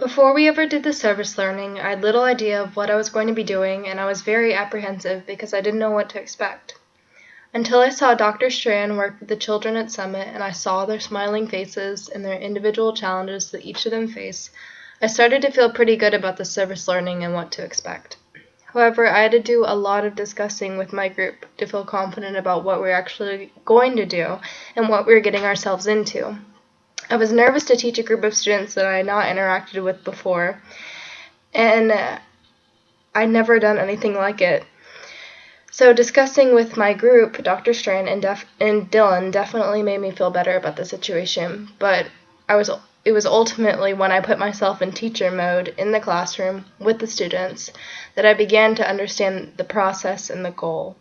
Before we ever did the service learning, I had little idea of what I was going to be doing, and I was very apprehensive because I didn't know what to expect. Until I saw Dr. Strand work with the children at Summit and I saw their smiling faces and their individual challenges that each of them face, I started to feel pretty good about the service learning and what to expect. However, I had to do a lot of discussing with my group to feel confident about what we were actually going to do and what we were getting ourselves into. I was nervous to teach a group of students that I had not interacted with before, and I'd never done anything like it. So discussing with my group, Dr. Strand and Dylan definitely made me feel better about the situation, but it was ultimately when I put myself in teacher mode in the classroom with the students that I began to understand the process and the goal.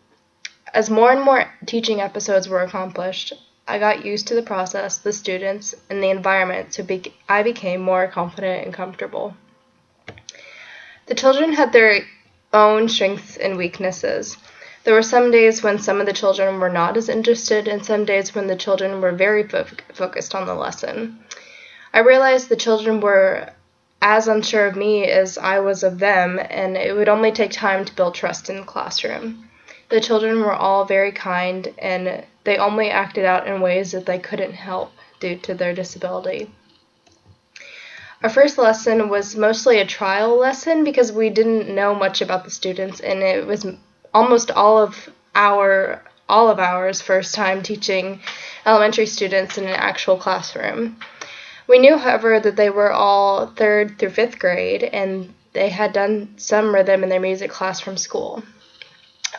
As more and more teaching episodes were accomplished, I got used to the process, the students, and the environment, so I became more confident and comfortable. The children had their own strengths and weaknesses. There were some days when some of the children were not as interested, and some days when the children were very focused on the lesson. I realized the children were as unsure of me as I was of them, and it would only take time to build trust in the classroom. The children were all very kind, and they only acted out in ways that they couldn't help due to their disability. Our first lesson was mostly a trial lesson because we didn't know much about the students, and it was almost all of ours first time teaching elementary students in an actual classroom. We knew, however, that they were all 3rd through 5th grade, and they had done some rhythm in their music class from school.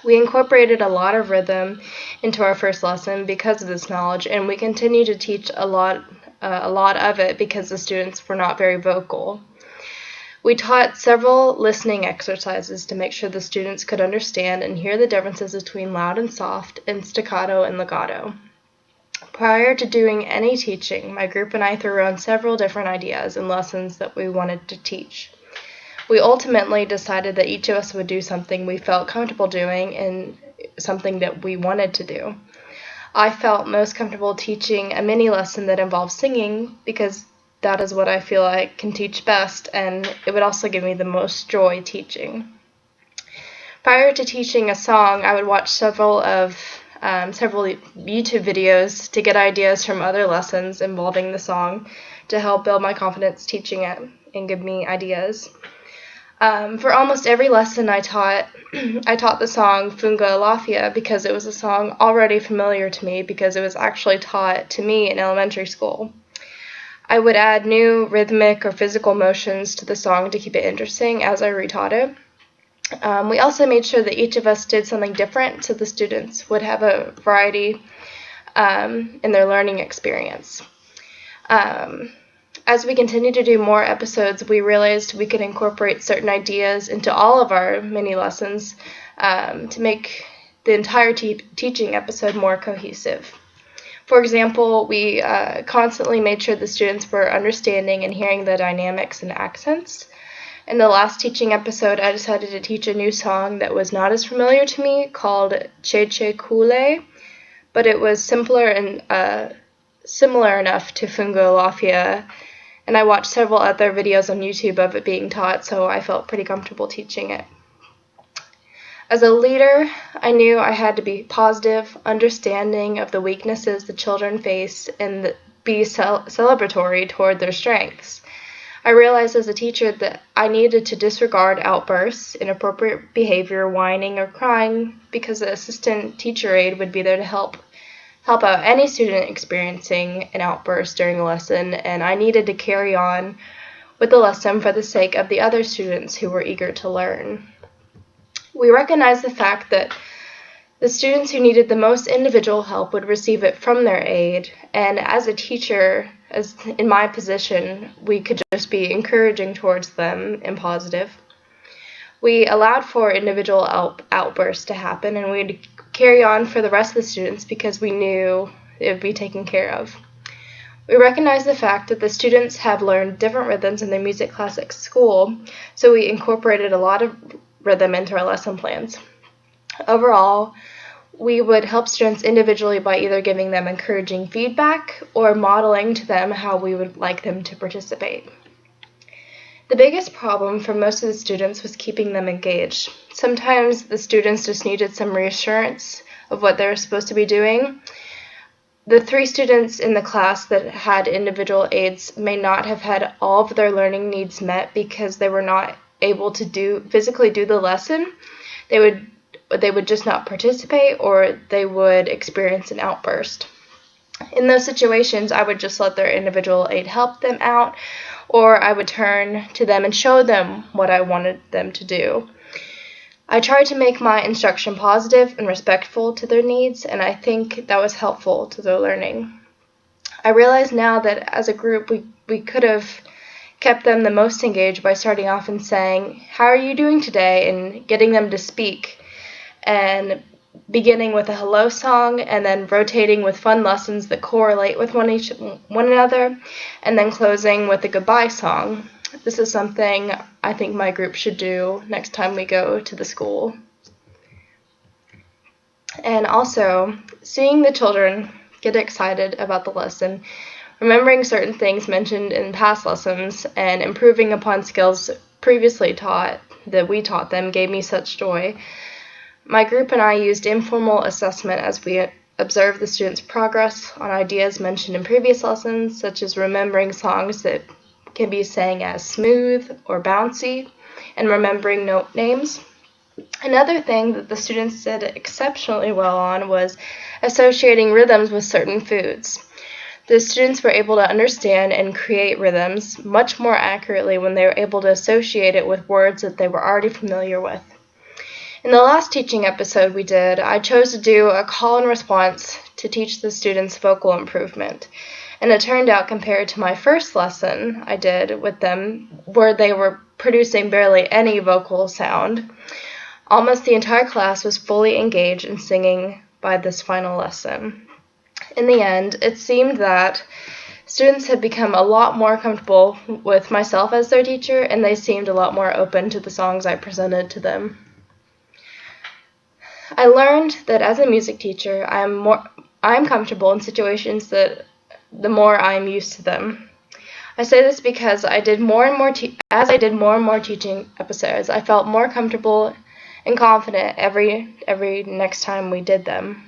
We incorporated a lot of rhythm into our first lesson because of this knowledge, and we continue to teach a lot of it because the students were not very vocal. We taught several listening exercises to make sure the students could understand and hear the differences between loud and soft and staccato and legato. Prior to doing any teaching, my group and I threw around several different ideas and lessons that we wanted to teach. We ultimately decided that each of us would do something we felt comfortable doing and something that we wanted to do. I felt most comfortable teaching a mini lesson that involved singing because that is what I feel I can teach best, and it would also give me the most joy teaching. Prior to teaching a song, I would watch several YouTube videos to get ideas from other lessons involving the song to help build my confidence teaching it and give me ideas. For almost every lesson I taught the song Funga Lafia because it was a song already familiar to me because it was actually taught to me in elementary school. I would add new rhythmic or physical motions to the song to keep it interesting as I retaught it. We also made sure that each of us did something different so the students would have a variety in their learning experience. As we continued to do more episodes, we realized we could incorporate certain ideas into all of our mini lessons to make the entire teaching episode more cohesive. For example, we constantly made sure the students were understanding and hearing the dynamics and accents. In the last teaching episode, I decided to teach a new song that was not as familiar to me called Che Che Kule, but it was simpler and similar enough to Funga Lafia, and I watched several other videos on YouTube of it being taught, so I felt pretty comfortable teaching it. As a leader, I knew I had to be positive, understanding of the weaknesses the children face, and be celebratory toward their strengths. I realized as a teacher that I needed to disregard outbursts, inappropriate behavior, whining, or crying because the assistant teacher aide would be there to help out any student experiencing an outburst during a lesson, and I needed to carry on with the lesson for the sake of the other students who were eager to learn. We recognized the fact that the students who needed the most individual help would receive it from their aide, and as a teacher, as in my position, we could just be encouraging towards them and positive. We allowed for individual outbursts to happen, and we'd carry on for the rest of the students because we knew it would be taken care of. We recognized the fact that the students have learned different rhythms in their music class at school, so we incorporated a lot of rhythm into our lesson plans. Overall, we would help students individually by either giving them encouraging feedback or modeling to them how we would like them to participate. The biggest problem for most of the students was keeping them engaged. Sometimes the students just needed some reassurance of what they were supposed to be doing. The 3 students in the class that had individual aids may not have had all of their learning needs met because they were not able to physically do the lesson. They would just not participate, or they would experience an outburst. In those situations, I would just let their individual aid help them out, or I would turn to them and show them what I wanted them to do. I tried to make my instruction positive and respectful to their needs, and I think that was helpful to their learning. I realize now that as a group, we could have kept them the most engaged by starting off and saying, "How are you doing today?" and getting them to speak, and beginning with a hello song, and then rotating with fun lessons that correlate with one another, and then closing with a goodbye song. This is something I think my group should do next time we go to the school. And also, seeing the children get excited about the lesson, remembering certain things mentioned in past lessons, and improving upon skills previously taught that we taught them gave me such joy. My group and I used informal assessment as we observed the students' progress on ideas mentioned in previous lessons, such as remembering songs that can be sang as smooth or bouncy, and remembering note names. Another thing that the students did exceptionally well on was associating rhythms with certain foods. The students were able to understand and create rhythms much more accurately when they were able to associate it with words that they were already familiar with. In the last teaching episode we did, I chose to do a call and response to teach the students vocal improvement. And it turned out, compared to my first lesson I did with them, where they were producing barely any vocal sound, almost the entire class was fully engaged in singing by this final lesson. In the end, it seemed that students had become a lot more comfortable with myself as their teacher, and they seemed a lot more open to the songs I presented to them. I learned that as a music teacher, I'm comfortable in situations that the more I'm used to them. I say this because as I did more and more teaching episodes, I felt more comfortable and confident every next time we did them.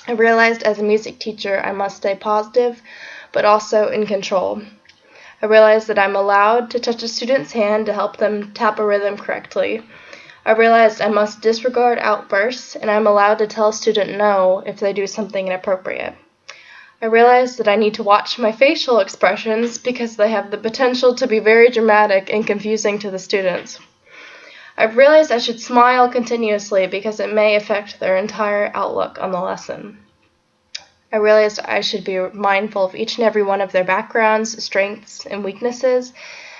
I realized as a music teacher I must stay positive, but also in control. I realized that I'm allowed to touch a student's hand to help them tap a rhythm correctly. I realized I must disregard outbursts, and I'm allowed to tell a student no if they do something inappropriate. I realized that I need to watch my facial expressions because they have the potential to be very dramatic and confusing to the students. I've realized I should smile continuously because it may affect their entire outlook on the lesson. I realized I should be mindful of each and every one of their backgrounds, strengths, and weaknesses,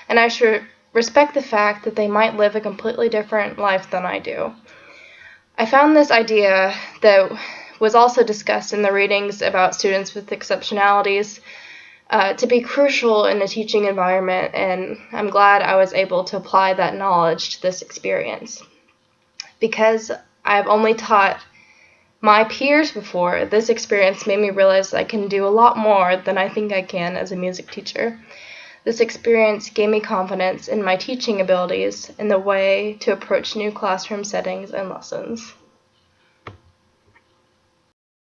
and I should respect the fact that they might live a completely different life than I do. I found this idea that was also discussed in the readings about students with exceptionalities to be crucial in the teaching environment, and I'm glad I was able to apply that knowledge to this experience. Because I've only taught my peers before, this experience made me realize I can do a lot more than I think I can as a music teacher. This experience gave me confidence in my teaching abilities and the way to approach new classroom settings and lessons.